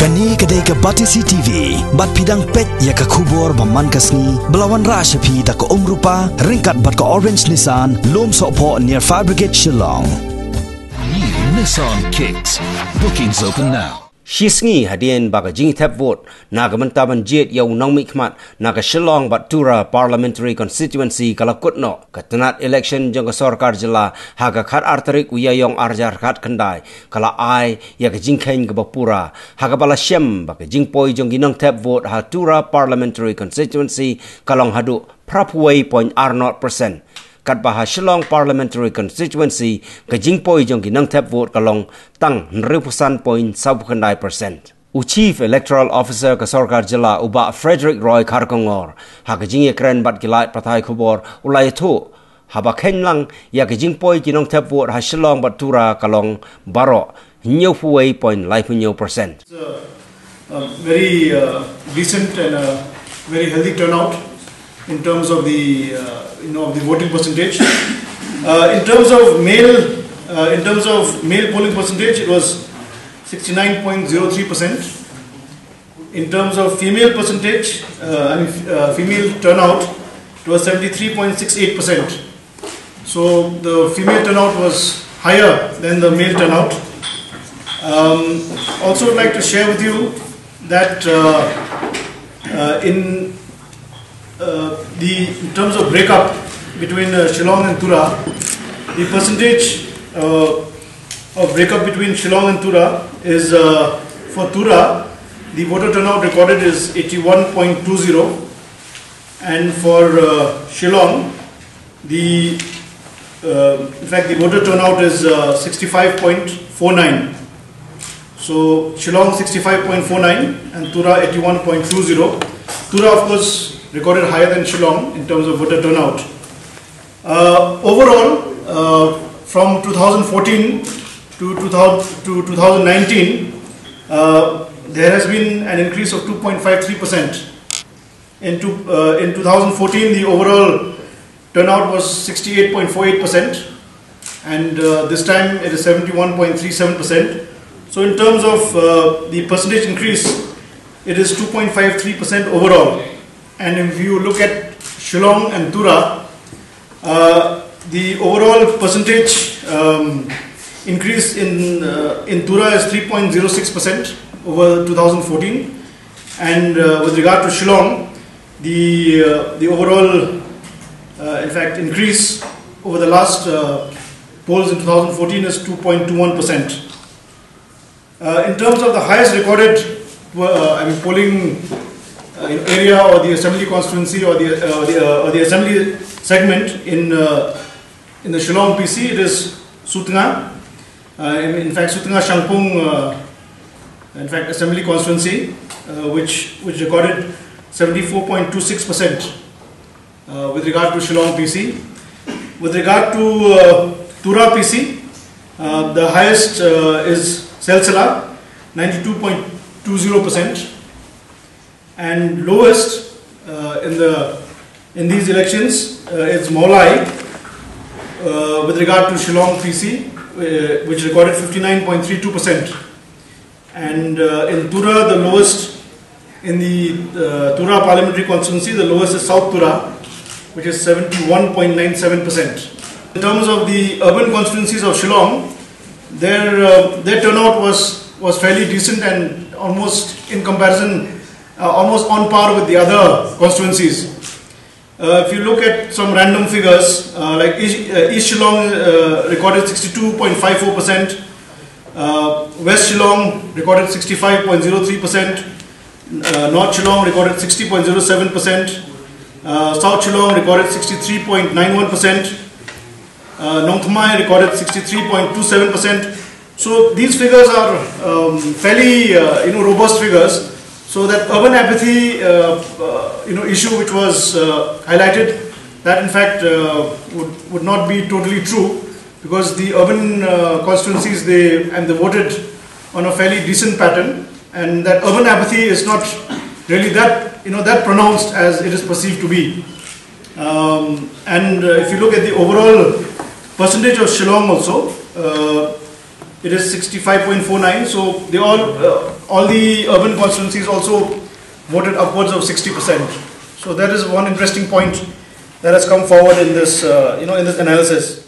Kani kadai ka Batisi TV, bat pidang pet ya ka kubor baman kasni, belawan rasha pi da ka umrupa, ringkat bat ka orange Nissan, lom sopo near Fabricate Shillong. New Nissan Kicks. Bookings open now. Shisngi hadian baga jing Thep vote naga mentaban jet yaw nang mikmat naga Shillong bat Tura parliamentary constituency kalakutno katanat election jang sarkar jila haga khat artarik uyayong arjar khat kandai kala ai ya ka jing khain ga bapura haga bala shem baga jing poi jong ginang Thep vote ha Tura parliamentary constituency kalong hadu prapuai 0.0% kat baha Shillong parliamentary constituency ka jingpoi jong ginang Thep vote kalong tang 9.9%. Chief electoral officer ka sarkar jila uba Frederick Roy Kharkongor ha ka jing ekran bat gilait pathai khobor ulai thu haba khenlang ya ka jingpoi ginang Thep vote ha Shillong bat Tura kalong baro nyo puai 0.9%. Very decent and a very healthy turnout in terms of the the voting percentage. In terms of male polling percentage, it was 69.03%. In terms of female percentage, female turnout, it was 73.68%. So the female turnout was higher than the male turnout. Also, I'd like to share with you that in terms of breakup between Shillong and Tura, the percentage of breakup between Shillong and Tura is for Tura, the voter turnout recorded is 81.20, and for Shillong, the voter turnout is 65.49. So Shillong 65.49 and Tura 81.20. Tura, of course, recorded higher than Shillong in terms of voter turnout. Overall, from 2014 to 2019, there has been an increase of 2.53%. In 2014, the overall turnout was 68.48%, and this time it is 71.37%. So in terms of the percentage increase, it is 2.53% overall. And if you look at Shillong and Tura, the overall percentage increase in Tura is 3.06% over 2014, and with regard to Shillong, the overall increase over the last polls in 2014 is 2.21%. In terms of the highest recorded polling area or the assembly constituency or the assembly segment in the Shillong PC, it is Sutnga. In fact, Sutnga Shangpung assembly constituency, which recorded 74.26% with regard to Shillong PC. With regard to Tura PC, the highest is Selsala, 92.20%. And lowest in these elections is Maulai with regard to Shillong PC, which recorded 59.32%. And in Tura, the lowest in the Tura parliamentary constituency, the lowest is South Tura, which is 71.97%. In terms of the urban constituencies of Shillong, their turnout was fairly decent and almost in comparison. Almost on par with the other constituencies. If you look at some random figures, like East Shillong recorded 62.54%, West Shillong recorded 65.03%, North Shillong recorded 60.07%, South Shillong recorded 63.91%, Nong Thmai recorded 63.27%. So these figures are fairly robust figures. So that urban apathy issue which was highlighted, that in fact would not be totally true, because the urban constituencies they voted on a fairly decent pattern, and that urban apathy is not really that that pronounced as it is perceived to be. And if you look at the overall percentage of Shillong also, it is 65.49. So they all all the urban constituencies also voted upwards of 60%. So that is one interesting point that has come forward in this, in this analysis.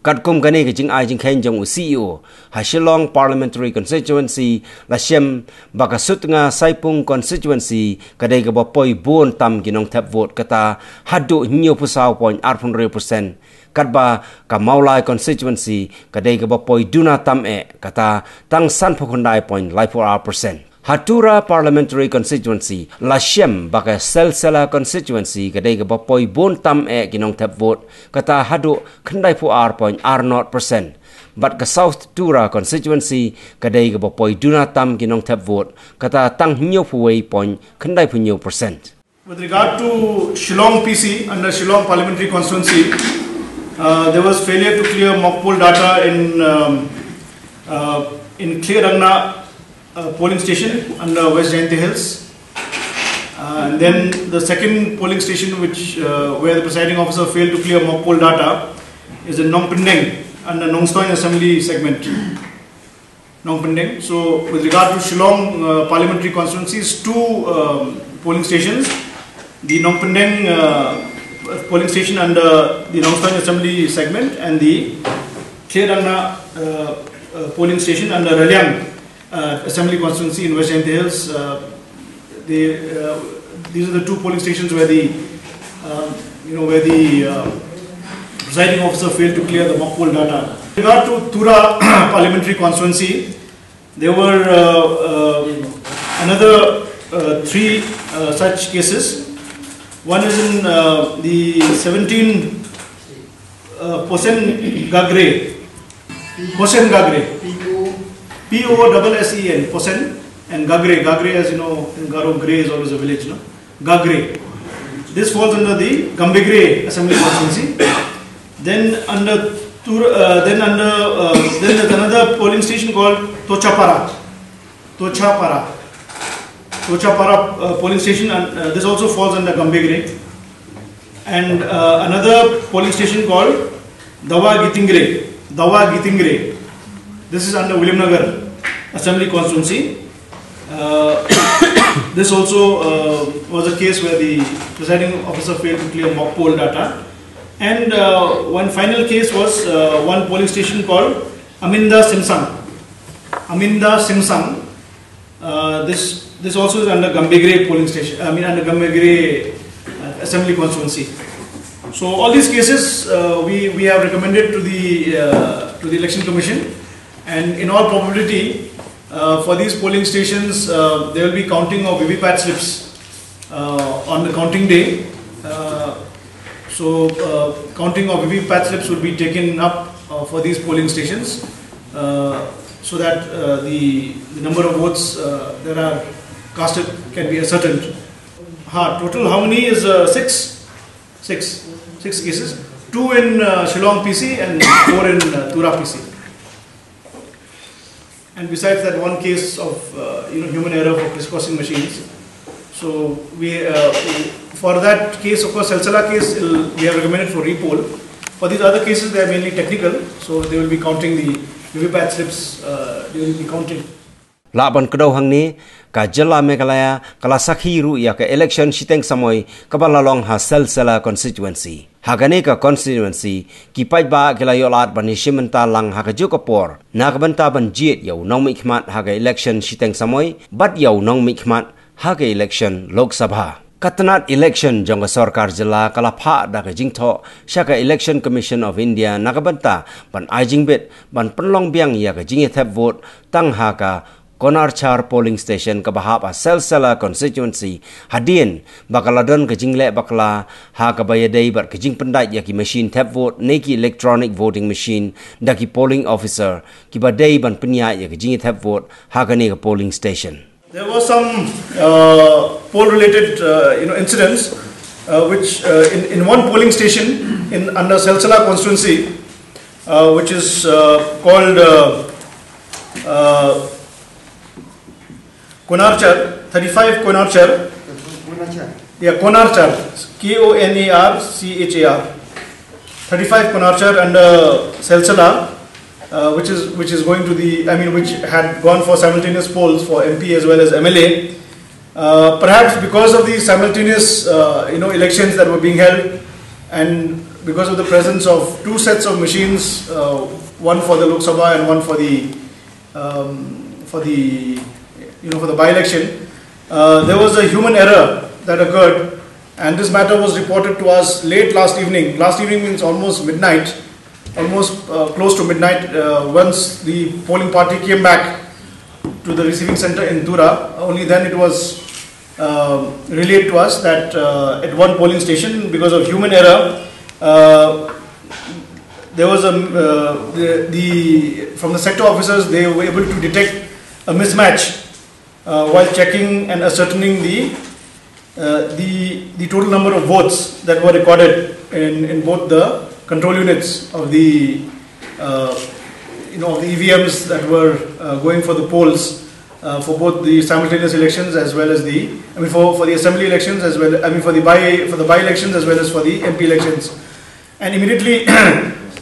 Katkum gani ke jing ai jing khain jong CEO ha Shillong parliamentary constituency la shem bakasut nga saipung constituency kadai ga bopoi bon tam ginong Thep vote kata hadu nyo pusau point 8% katba ka maulai constituency kadai ga bopoi duna tam e kata tang san phokundai point 4%. Tura parliamentary constituency la shem baka sel-sela constituency kadai ga bopoi bon tam e ginong Thep vote kata hadu khandai pu r.r0%. But ka South Tura constituency kadai ga bopoi duna tam ginong Thep vote kata tang nyo pu wei point khandai pu nyo %. With regard to Shillong PC under Shillong parliamentary constituency, there was failure to clear mock poll data in Clear Rangna polling station under West Jayanti Hills. And then the second polling station where the presiding officer failed to clear mock poll data is in Nong Pendeng under Nongstoin assembly segment. Nong Pendeng. So with regard to Shillong parliamentary constituencies, two polling stations, the Nong Pendeng polling station under the Nongstoin assembly segment and the Clear Rangna polling station under Ralyang assembly constituency in West Jayanti Hills. These are the two polling stations where the presiding officer failed to clear the mock poll data. With regard to Tura parliamentary constituency, there were another three such cases. One is in the 17 Posen Gagre, P-O-S-S-E-N, Posen, and Gagre. Gagre, as you know, in Garo, Gray is always a village, no? Gagre. This falls under the Gambegre assembly constituency. Then under Tura, then there's another polling station called Tochapara polling station, and this also falls under Gambegre. And another polling station called Dawa Gitingre. This is under Williamnagar assembly constituency. This also was a case where the presiding officer failed to clear mock poll data. And one final case was one polling station called Aminda Simsang. This also is under Gambegre polling station. Under Gambegre assembly constituency. So all these cases we have recommended to the election commission, and in all probability for these polling stations there will be counting of VVPAT slips on the counting day. So counting of VVPAT slips will be taken up for these polling stations so that the number of votes that are casted can be ascertained. Total how many is six cases, 2 in Shillong PC and 4 in Tura PC. And besides that, one case of human error for crisscrossing machines. So we for that case, of course, Salsala case, we have recommended for repoll. For these other cases, they are mainly technical, so they will be counting the VVPAT slips. They will be counting. Laban kedau hang ni ka jela Meghalaya kala sakhi ru ya ka election siteng samoy kabalalong ha Salsala constituency. Hagane ka constituency ki pai ba kila yolat ban shimenta lang ha ka jokapor na ka banta ban jiet yaw nong mikmat ha ka election siteng samoy bat yaw nong mikmat ha ka election Lok Sabha. Katanat election jong sarkar jela kala pha da ka jingtho sya ka election commission of India na ka banta ban ajing bit ban penlong biang ya ka jingi Thep vote tang ha ka Konarchar polling station kabahap a Salsala constituency hadien bakaladon ke jingle bakla ha kabayadei bar ke jing pendai ya ki machine Thep vote neki electronic voting machine da ki polling officer ki badai ban penya ya ke jingi Thep vote ha ka ne ka polling station. There was some poll related incidents which in one polling station under Salsala constituency which is called Konarchar, 35 Konarchar. Yeah, Konarchar, Konarchar. 35 Konarchar under Salsala. which is going to the, which had gone for simultaneous polls for MP as well as MLA. Perhaps because of the simultaneous elections that were being held, and because of the presence of two sets of machines, one for the Lok Sabha and one for the by-election, there was a human error that occurred, and this matter was reported to us late last evening. Last evening means almost midnight, close to midnight, once the polling party came back to the receiving center in Tura. Only then it was relayed to us that at one polling station, because of human error, there was from the sector officers, they were able to detect a mismatch while checking and ascertaining the total number of votes that were recorded in both the control units of the of the EVMs that were going for the polls for both the simultaneous elections as well as the for the assembly elections as well for the by elections as well as for the MP elections. And immediately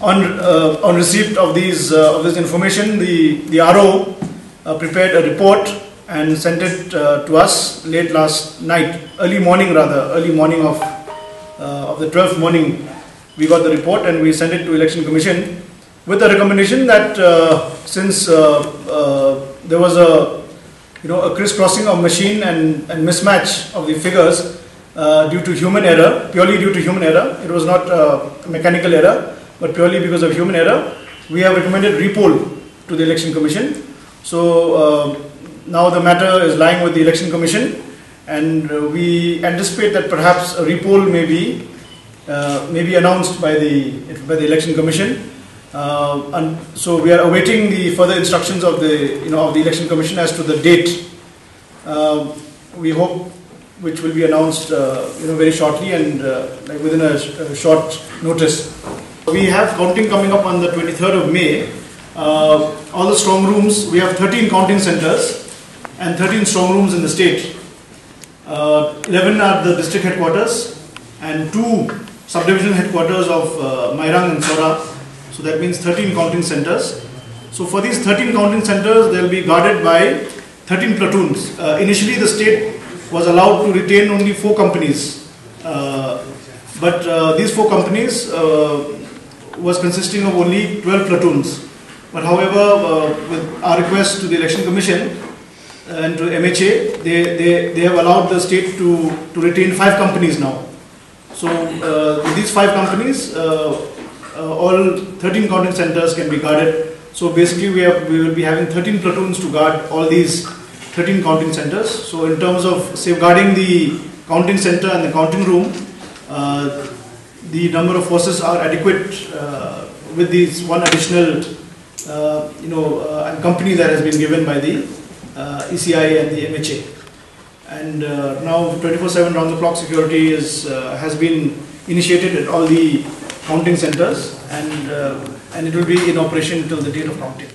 on receipt of this information, the RO prepared a report and sent it to us late last night, early morning of the 12th morning. We got the report and we sent it to Election Commission with the recommendation that since there was a crisscrossing of machine and mismatch of the figures due to human error, purely due to human error, it was not a mechanical error, but purely because of human error, we have recommended repoll to the Election Commission. So now the matter is lying with the Election Commission, and we anticipate that perhaps a repoll may be announced by the Election Commission. And so we are awaiting the further instructions of the Election Commission as to the date. We hope which will be announced very shortly and within a short notice. We have counting coming up on the 23rd of May. All the strong rooms, we have 13 counting centers and 13 strong rooms in the state. 11 are the district headquarters and 2 subdivision headquarters of Mairang and Sora. So that means 13 counting centers. So for these 13 counting centers, they will be guarded by 13 platoons. Initially the state was allowed to retain only 4 companies. But these 4 companies was consisting of only 12 platoons. But however, with our request to the Election Commission and to MHA, they have allowed the state to retain 5 companies now. So with these 5 companies, all 13 counting centers can be guarded. So basically we will be having 13 platoons to guard all these 13 counting centers. So in terms of safeguarding the counting center and the counting room, the number of forces are adequate with these one additional company that has been given by the ECI and the MHA. And now 24/7 round the clock security has been initiated at all the counting centers, and it will be in operation till the date of counting.